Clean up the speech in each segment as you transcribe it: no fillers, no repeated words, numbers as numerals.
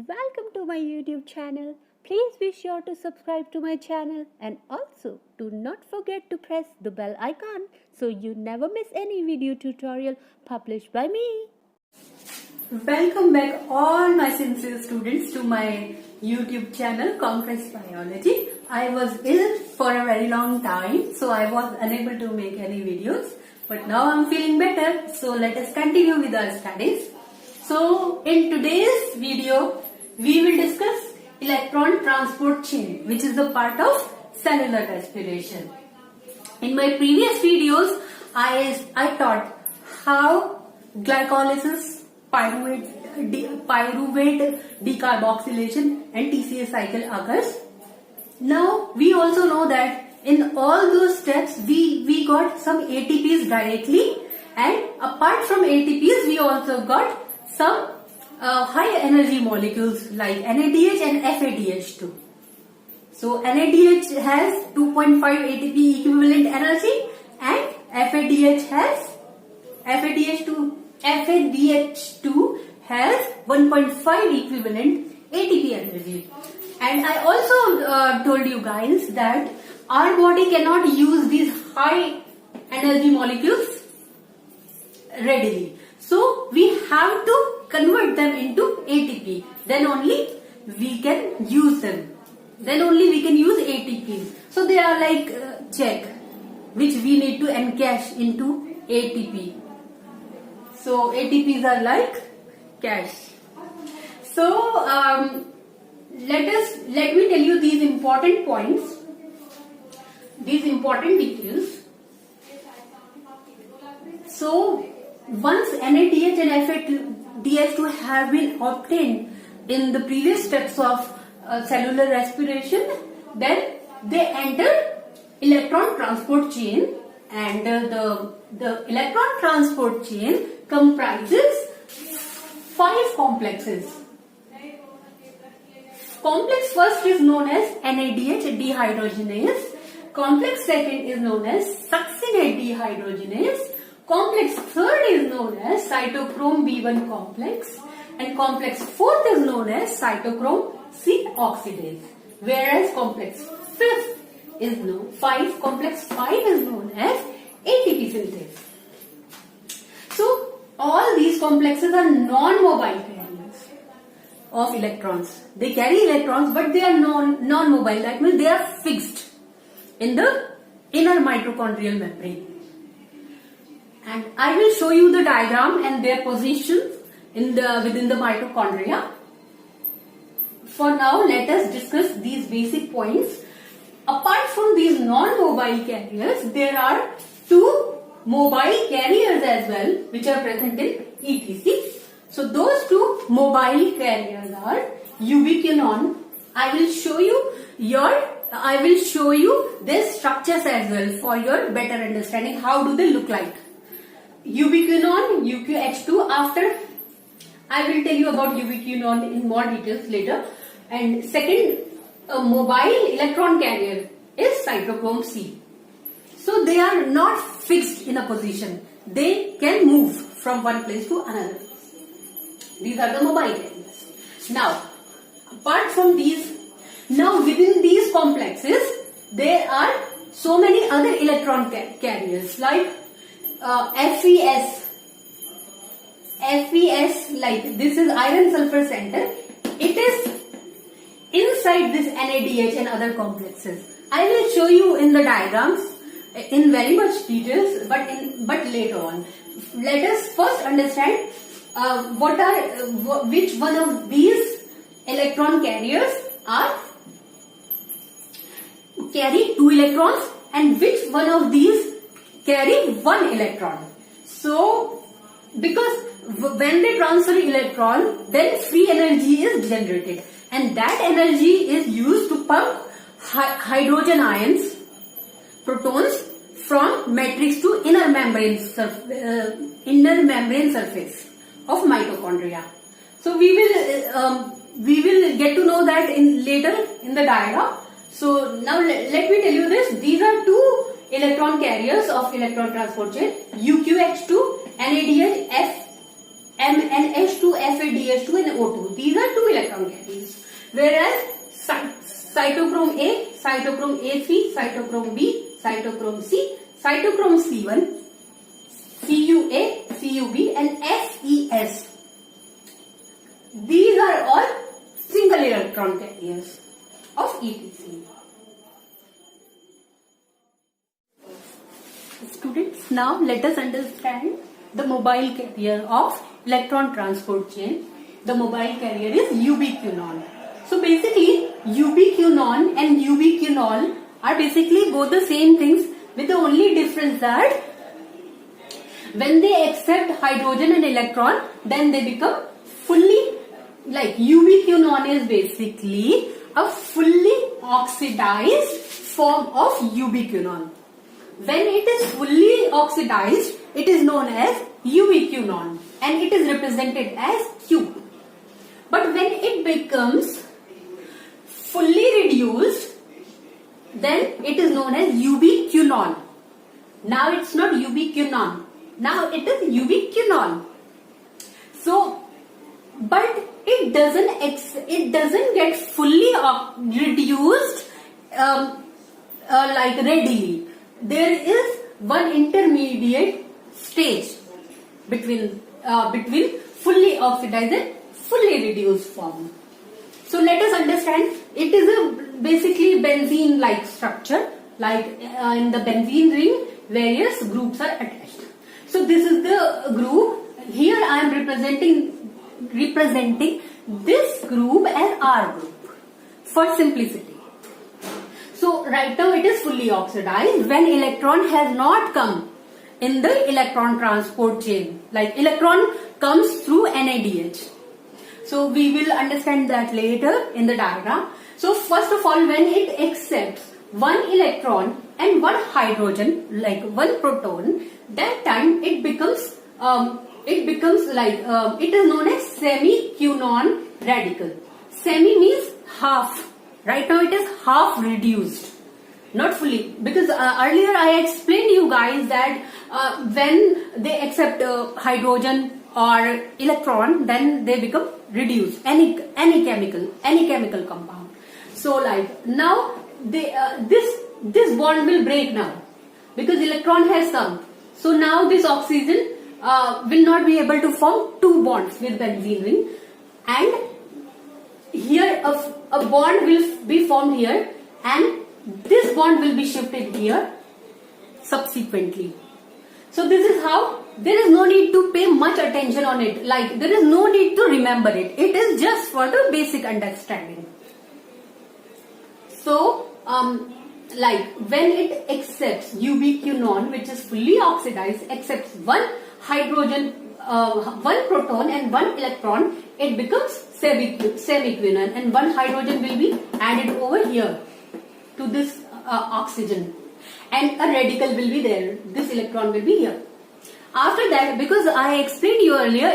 Welcome to my YouTube channel. Please be sure to subscribe to my channel and also do not forget to press the bell icon so you never miss any video tutorial published by me. Welcome back all my sincere students to my YouTube channel Conquest Biology. I was ill for a very long time, so I was unable to make any videos, but now I'm feeling better, so let us continue with our studies. So in today's video we will discuss electron transport chain, which is the part of cellular respiration. In my previous videos I taught how glycolysis, pyruvate decarboxylation and TCA cycle occurs. Now we also know that in all those steps we got some ATPs directly, and apart from ATPs we also got some high energy molecules like NADH and FADH2. So NADH has 2.5 ATP equivalent energy and FADH has 1.5 equivalent ATP energy. And I also told you guys that our body cannot use these high energy molecules readily. So we have to convert them into ATP. Then only we can use them. Then only we can use ATPs. So they are like check, which we need to encash into ATP. So ATPs are like cash. So let me tell you these important points, these important details. So once NADH and FADH2 have been obtained in the previous steps of cellular respiration, then they enter electron transport chain, and the electron transport chain comprises 5 complexes. Complex first is known as NADH dehydrogenase. Complex second is known as succinate dehydrogenase. Complex third is known as cytochrome B1 complex, and complex fourth is known as cytochrome C oxidase. Whereas complex complex 5 is known as ATP synthase. So all these complexes are non-mobile carriers of electrons. They carry electrons, but they are non-mobile. That means they are fixed in the inner mitochondrial membrane. And I will show you the diagram and their positions within the mitochondria. For now, let us discuss these basic points. Apart from these non-mobile carriers, there are 2 mobile carriers as well, which are present in ETC. So those 2 mobile carriers are ubiquinone. I will show you their structures as well for your better understanding. How do they look like? Ubiquinone, UQH2. After I will tell you about ubiquinone in more details later. And second mobile electron carrier is cytochrome C. So they are not fixed in a position. They can move from one place to another. These are the mobile carriers. Now, apart from these, now within these complexes, there are so many other electron carriers like FES, like this is iron sulfur center. It is inside this NADH and other complexes. I will show you in the diagrams in very much details, but later on. Let us first understand which one of these electron carriers carry 2 electrons and which one of these carry 1 electron. So because when they transfer electron, then free energy is generated, and that energy is used to pump hydrogen ions, protons, from matrix to inner membrane surface of mitochondria. So we will get to know that later in the diagram. So now let me tell you this. These are 2 electron carriers of electron transport chain: UQH2, NADH, MnH2, FADH2 and O2. These are 2 electron carriers. Whereas cytochrome A, cytochrome A3, cytochrome B, cytochrome C, cytochrome C1, CUA, CUB and SES. These are all single electron carriers of ETC. Students, now let us understand the mobile carrier of electron transport chain. The mobile carrier is ubiquinol. So basically, ubiquinol and ubiquinol are basically both the same things, with the only difference that when they accept hydrogen and electron, then they become fully, like ubiquinol is basically a fully oxidized form of ubiquinol. When it is fully oxidized, it is known as ubiquinol and it is represented as Q. But when it becomes fully reduced, then it is known as ubiquinol. Now it's not ubiquinol. Now it is ubiquinol. So, but it doesn't get fully reduced like readily. There is one intermediate stage between fully oxidized and fully reduced form. So let us understand. It is a basically benzene-like structure. Like in the benzene ring, various groups are attached. So this is the group. Here I am representing this group as R group for simplicity. So right now it is fully oxidized when electron has not come in the electron transport chain. Like electron comes through NADH. So we will understand that later in the diagram. So first of all, when it accepts one electron and one hydrogen, like one proton, that time it becomes it is known as semi-quinone radical. Semi means half. Right now it is half reduced, not fully, because earlier I explained you guys that when they accept hydrogen or electron, then they become reduced. Any chemical compound. So like now this bond will break now because electron has come. So now this oxygen will not be able to form two bonds with benzene ring, and here a bond will be formed here, and this bond will be shifted here subsequently. So this is how there is no need to pay much attention on it. Like there is no need to remember it. It is just for the basic understanding. So like when it accepts ubiquinone, which is fully oxidized, accepts one hydrogen, one proton and one electron, it becomes semi-quinone, and one hydrogen will be added over here to this oxygen, and a radical will be there. This electron will be here. After that, because I explained you earlier,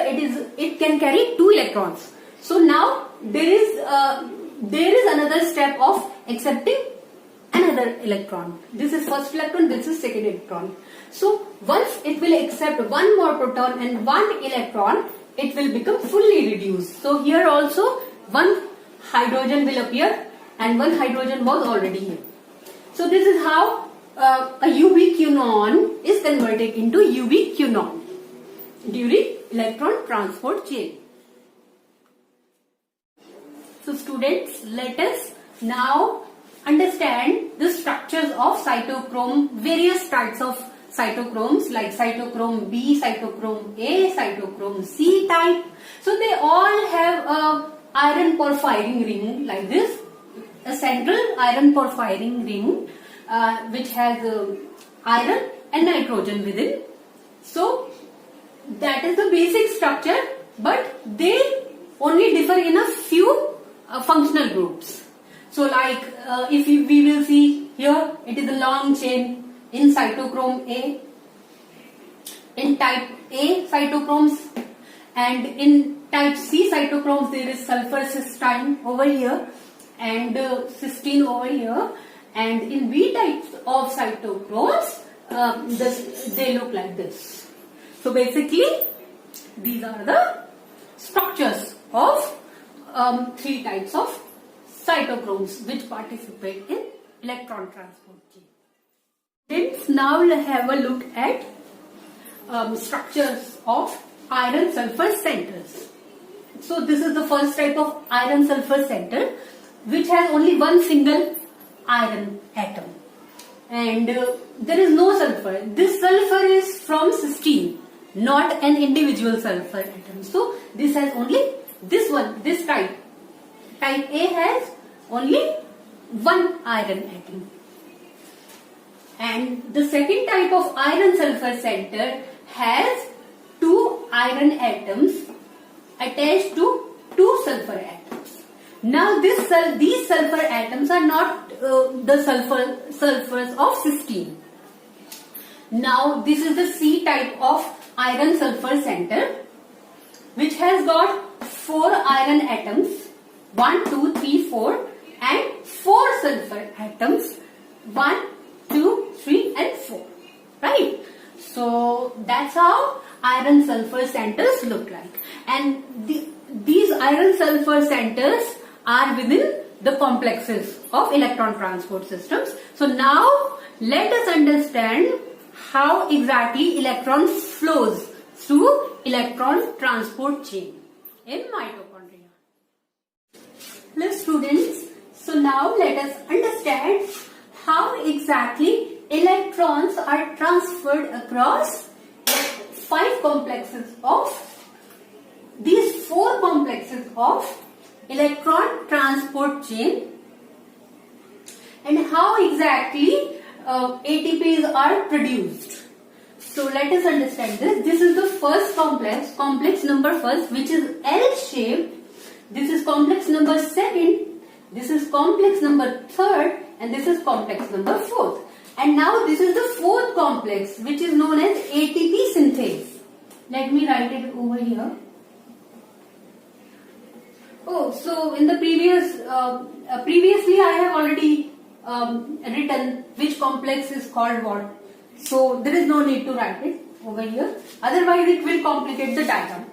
it can carry two electrons. So now there is another step of accepting another electron. This is first electron, this is second electron. So once it will accept one more proton and one electron, it will become fully reduced. So here also one hydrogen will appear, and one hydrogen was already here. So this is how a ubiquinone is converted into ubiquinone during electron transport chain. So students, let us now understand the structures of cytochrome, various types of cytochromes like cytochrome B, cytochrome A, cytochrome C type. So they all have a iron porphyrin ring like this, a central iron porphyrin ring which has iron and nitrogen within. So that is the basic structure, but they only differ in a few functional groups. So like if we will see here, it is a long chain in cytochrome A, in type A cytochromes, and in type C cytochromes there is sulfur cysteine over here and cysteine over here, and in B types of cytochromes they look like this. So basically These are the structures of three types of cytochromes which participate in electron transport chain. Let's now have a look at structures of iron sulfur centers. So this is the first type of iron sulfur center, which has only one single iron atom, and there is no sulfur. This sulfur is from cysteine, not an individual sulfur atom. So this has only this one, this type. Type A has only one iron atom. And the second type of iron sulfur center has two iron atoms attached to two sulfur atoms. Now these sulfur atoms are not the sulfurs of cysteine. Now this is the C type of iron sulfur center, which has got 4 iron atoms, 1, 2, 3, 4, and 4 sulfur atoms, 1, 2, 3 and 4. Right? So that's how iron sulfur centers look like. And these iron sulfur centers are within the complexes of electron transport systems. So now let us understand how exactly electron flows through electron transport chain in mitochondria. Hello students, so now let us understand how exactly electrons are transferred across 5 complexes of these 4 complexes of electron transport chain, and how exactly ATPs are produced. So let us understand this. This is the first complex number first, which is L-shaped. This is complex number second. This is complex number third, and this is complex number fourth. And now this is the fourth complex, which is known as ATP synthase. Let me write it over here. Oh, so in the previously I have already written which complex is called what. So there is no need to write it over here. Otherwise it will complicate the diagram.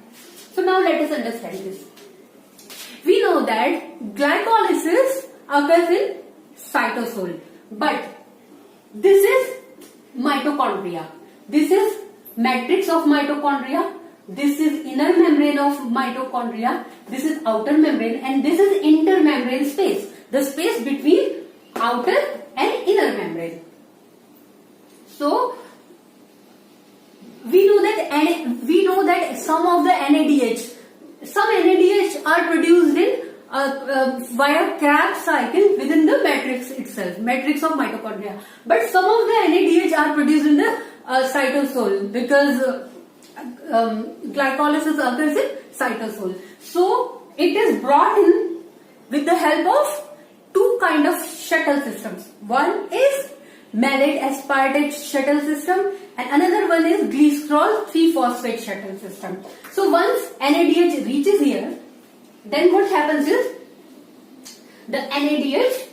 So now let us understand this. We know that glycolysis occurs in cytosol, but this is mitochondria. This is matrix of mitochondria. This is inner membrane of mitochondria. This is outer membrane, and this is intermembrane space. The space between outer and inner membrane. So we know that some of the NADH, some NADH are produced in via Krebs cycle within the matrix itself, matrix of mitochondria. But some of the NADH are produced in the cytosol, because glycolysis occurs in cytosol. So it is brought in with the help of 2 kind of shuttle systems. One is malate aspartate shuttle system, and another one is glycerol 3-phosphate shuttle system. So once NADH reaches here, then what happens is the NADH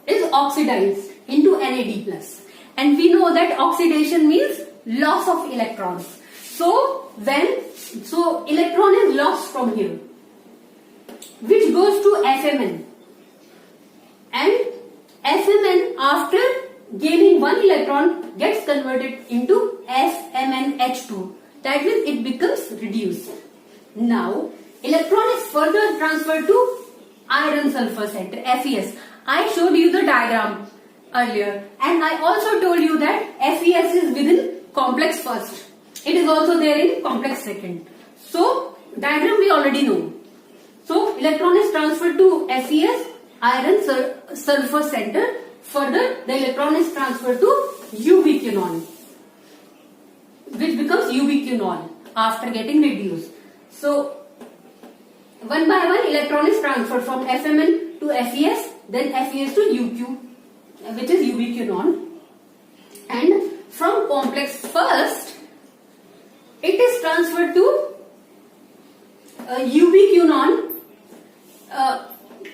is oxidized into NAD+, and we know that oxidation means loss of electrons. So electron is lost from here, which goes to FMN, and FMN, after gaining 1 electron, gets converted into FMNH2. That means it becomes reduced. Now electron is further transferred to iron sulfur center, FES. I showed you the diagram earlier, and I also told you that FES is within complex first. It is also there in complex second. So diagram we already know. So electron is transferred to FES, iron sulfur center. Further, the electron is transferred to ubiquinone, which becomes ubiquinol after getting reduced. So one by one electron is transferred from FMN to FES, then FES to UQ, which is ubiquinone. And from complex first, it is transferred to ubiquinone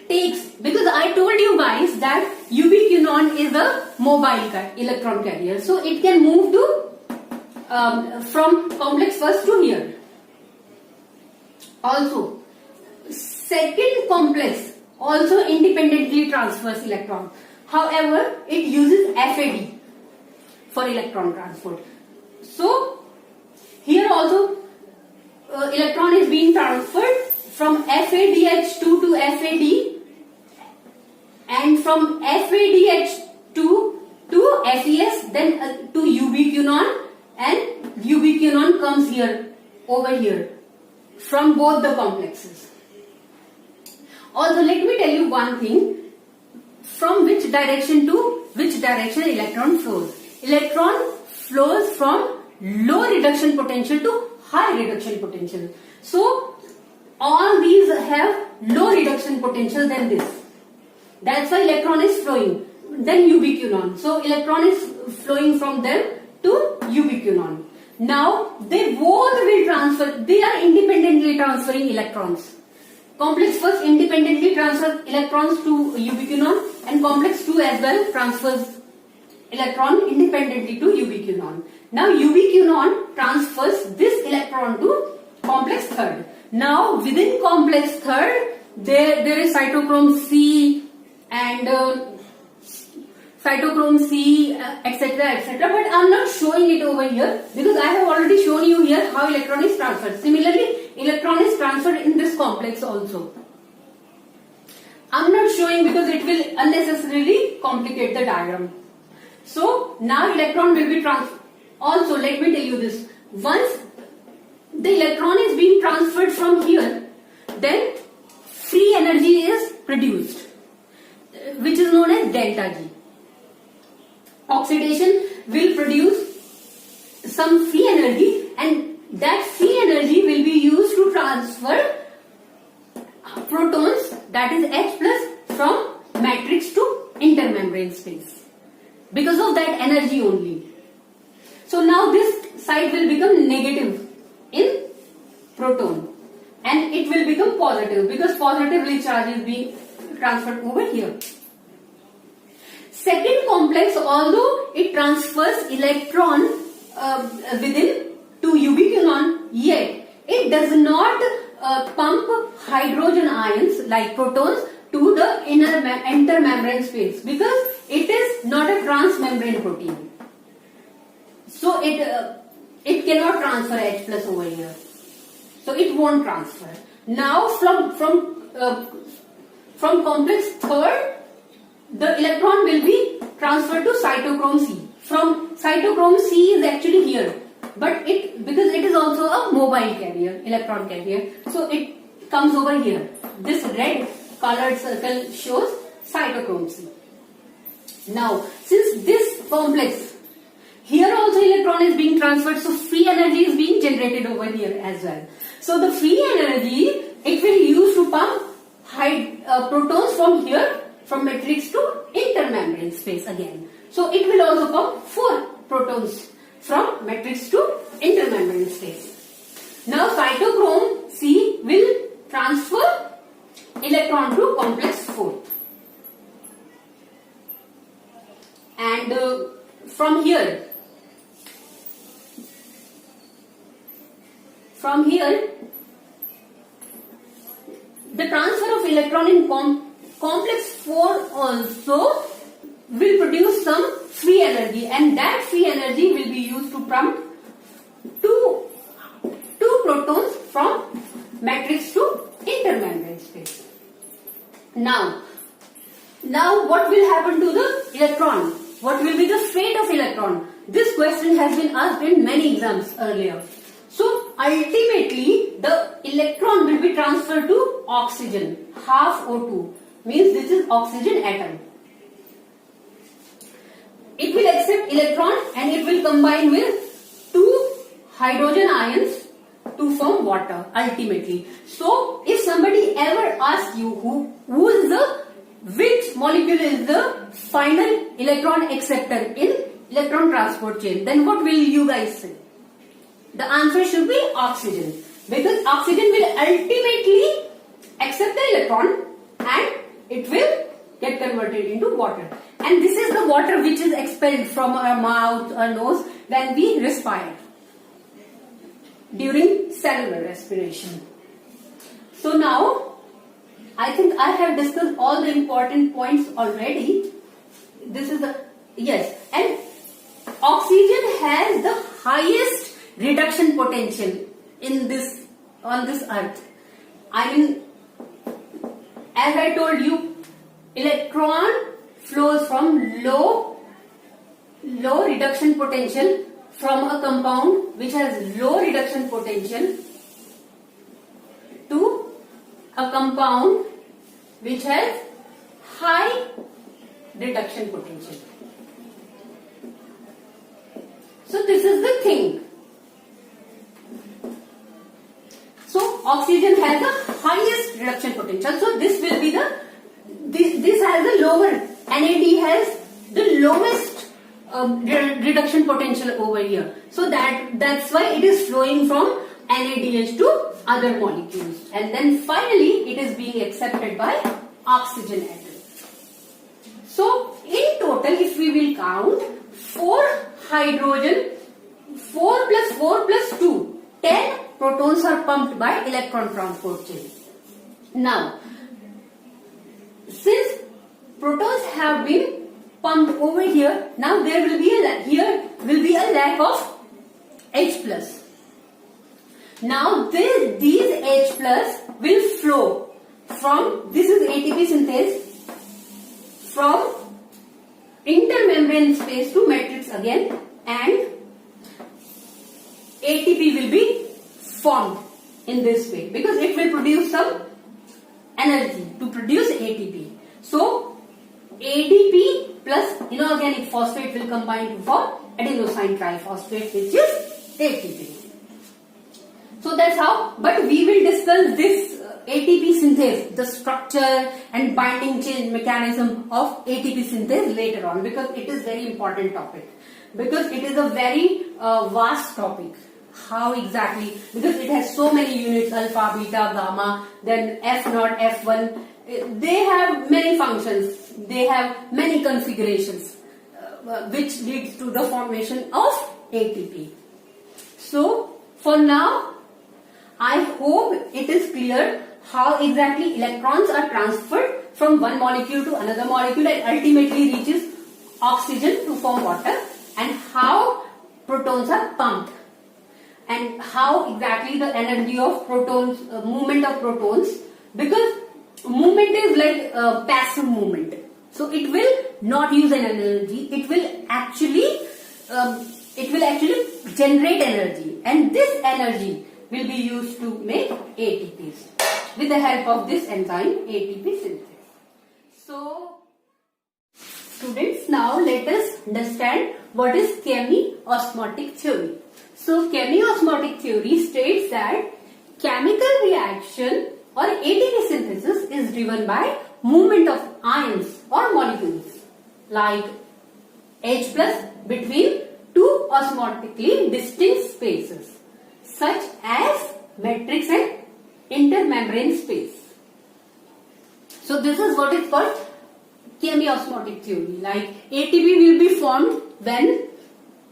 takes, because I told you guys that ubiquinone is a mobile electron carrier, so it can move to from complex first to here. Also, second complex also independently transfers electron. However, it uses FAD for electron transport. So, here also electron is being transferred from FADH2 to FAD and from FADH2 to FES, then to ubiquinone, and ubiquinone comes here, over here, from both the complexes. Also, let me tell you one thing, from which direction to which direction electron flows. Electron flows from low reduction potential to high reduction potential. So, all these have low reduction potential than this. That's why electron is flowing. Then ubiquinone. So, electron is flowing from them to ubiquinone. Now, they both will transfer. They are independently transferring electrons. Complex first independently transfers electrons to ubiquinone, and complex 2 as well transfers electron independently to ubiquinone. Now, ubiquinone transfers this electron to complex third. Now, within complex third, there is cytochrome C and cytochrome C, etc., etc. But I am not showing it over here because I have already shown you here how electron is transferred. Similarly, electron is transferred in this complex also. I am not showing because it will unnecessarily complicate the diagram. So, now electron will be transferred. Also, let me tell you this. Once the electron is being transferred from here, then free energy is produced, which is known as delta G. Oxidation will produce some free energy, and that free energy will be used to transfer protons, that is H plus, from matrix to intermembrane space. Because of that energy only. So now this side will become negative in proton, and it will become positive because positively charge is being transferred over here. Second complex, although it transfers electron within to ubiquinone, yet it does not pump hydrogen ions like protons to the intermembrane space because it is not a transmembrane protein. So it cannot transfer H plus over here. So it won't transfer. Now from complex third, the electron will be transferred to cytochrome C. From cytochrome C is actually here, but because it is also a mobile carrier, electron carrier, so it comes over here. This red colored circle shows cytochrome C. Now, since this complex, here also electron is being transferred, so free energy is being generated over here as well. So the free energy, it will use to pump protons from here, from matrix to intermembrane space again. So it will also pump 4 protons from matrix to intermembrane space. Now cytochrome C will transfer electron to complex 4. And from here, the transfer of electron in complex 4 also will produce some free energy, and that free energy will be used to pump two protons from matrix to intermembrane space. Now what will happen to the electron? What will be the fate of electron? This question has been asked in many exams earlier. So ultimately the electron will be transferred to oxygen, half O2, means this is oxygen atom. It will accept electron and it will combine with 2 hydrogen ions to form water ultimately. So if somebody ever asks you which molecule is the final electron acceptor in electron transport chain, then what will you guys say? The answer should be oxygen, because oxygen will ultimately accept the electron and it will get converted into water. And this is the water which is expelled from our mouth or nose when we respire during cellular respiration. So now, I think I have discussed all the important points already. This is the, yes, and oxygen has the highest reduction potential in this, on this earth. I mean, as I told you, electron flows from low reduction potential from a compound which has low reduction potential to a compound which has high reduction potential. So this is the thing. So oxygen has the highest reduction potential. So this will be the, this has the lower, NAD has the lowest reduction potential over here. So that's why it is flowing from NADH to other molecules. And then finally it is being accepted by oxygen atom. So in total, if we will count 4 hydrogen, 4 plus 4 plus 2, 10 protons are pumped by electron transport chain. Now, since protons have been pumped over here, now there will be a lack of H plus. Now these H plus will flow from, this is ATP synthase, from intermembrane space to matrix again, and ATP will be formed in this way because it will produce some energy to produce ATP. So ADP plus inorganic phosphate will combine to form adenosine triphosphate, which is ATP. So that's how, but we will discuss this ATP synthase, the structure and binding chain mechanism of ATP synthase later on, because it is very important topic, because it is a very vast topic. How exactly, because it has so many units, alpha, beta, gamma, then F0, F1, they have many functions, they have many configurations which leads to the formation of ATP. So for now, I hope it is clear how exactly electrons are transferred from one molecule to another molecule and ultimately reaches oxygen to form water, and how protons are pumped, and how exactly the energy of protons, movement of protons, because movement is like passive movement. So it will not use an energy, it will actually generate energy, and this energy will be used to make ATPs with the help of this enzyme ATP synthase. So students, now let us understand what is chemiosmotic theory. So chemiosmotic theory states that chemical reaction or ATP synthesis is driven by movement of ions or molecules like H plus between two osmotically distinct spaces such as matrix and intermembrane space. So this is what is called chemiosmotic theory. Like ATP will be formed when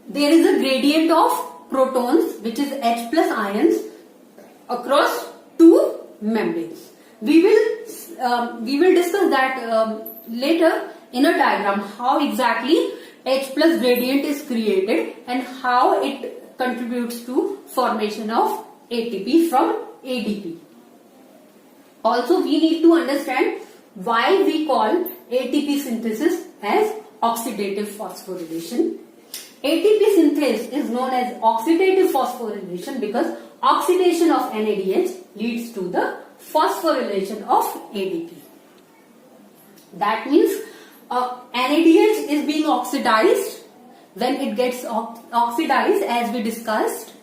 there is a gradient of protons, which is H plus ions, across two membranes. We will discuss that later in a diagram, how exactly H plus gradient is created and how it contributes to formation of ATP from ADP. Also, we need to understand why we call ATP synthesis as oxidative phosphorylation. ATP synthase is known as oxidative phosphorylation because oxidation of NADH leads to the phosphorylation of ADP. That means NADH is being oxidized. When it gets oxidized, as we discussed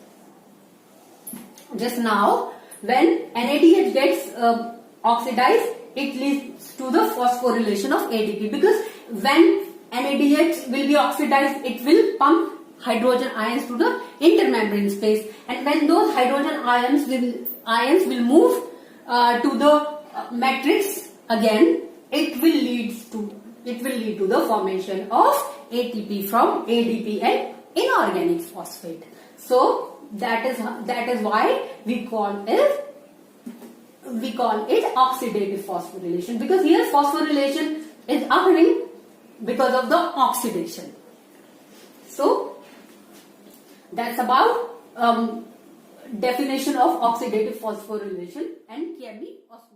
just now, when NADH gets oxidized, it leads to the phosphorylation of ADP, because when NADH will be oxidized, it will pump hydrogen ions to the intermembrane space, and when those hydrogen ions will move to the matrix again, it will lead to the formation of ATP from ADP and inorganic phosphate. So that is why we call we call it oxidative phosphorylation, because here phosphorylation is occurring because of the oxidation. So that's about definition of oxidative phosphorylation and chemiosmosis.